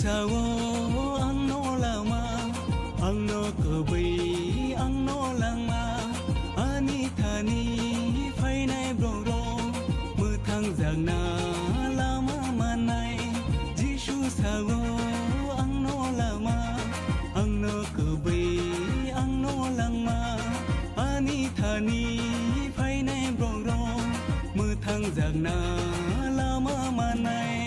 Sawo ang no lama ang no kubi ang no langma ani thani phai nai brong rong mu thang jang na lama manai Jisu sawo ang no lama ang no kubi ang no langma ani thani phai nai brong rong mu thang jang na lama manai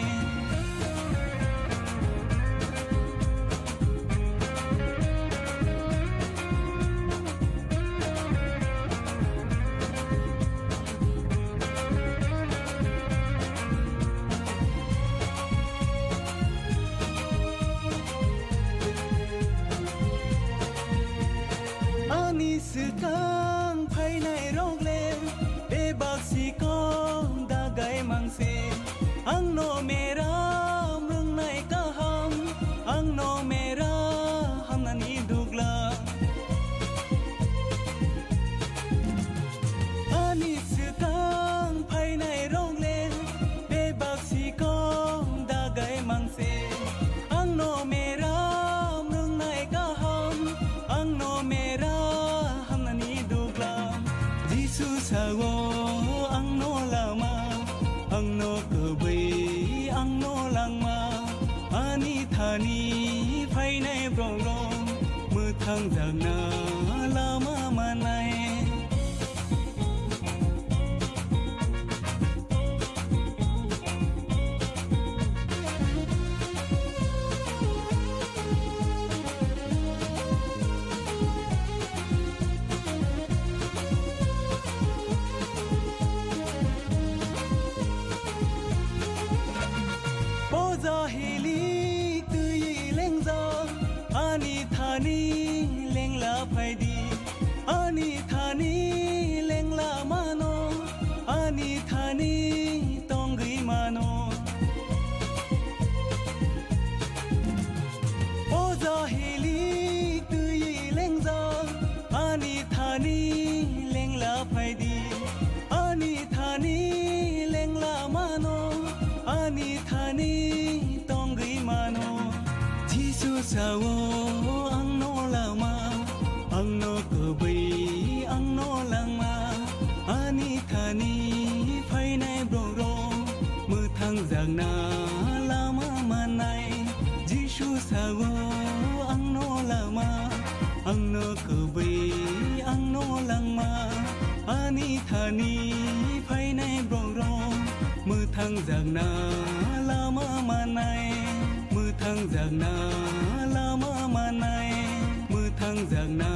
Sekang phai nai rong le e bak si kong da gai mang se ang no mera mrung nai ka ham ang no mera ham na ni dugla ani sekang phai nai rong le e bak si kong da gai mang se ang no mera mrung nai ka ham ang no mera sawo ang no lama ang no kubi ang no langma ani thani phai nai brong rong mu thang jang na lama manai Zahili tui leng za ani thani leng la phai di ani thani leng la mano ani thani tong gui mano o zahili tui leng za ani thani leng la phai di ani thani leng la mano ani thani tong gui mano Jisu sawo ang no lama ang no kubi ang no langma ani thani phai nai brong rong mu thang jang na lama manai Jisu sawo ang no lama ang no kubi ang no langma ani thani phai nai brong rong mu thang jang na lama manai mu thang jang na lama manai mu thang jang na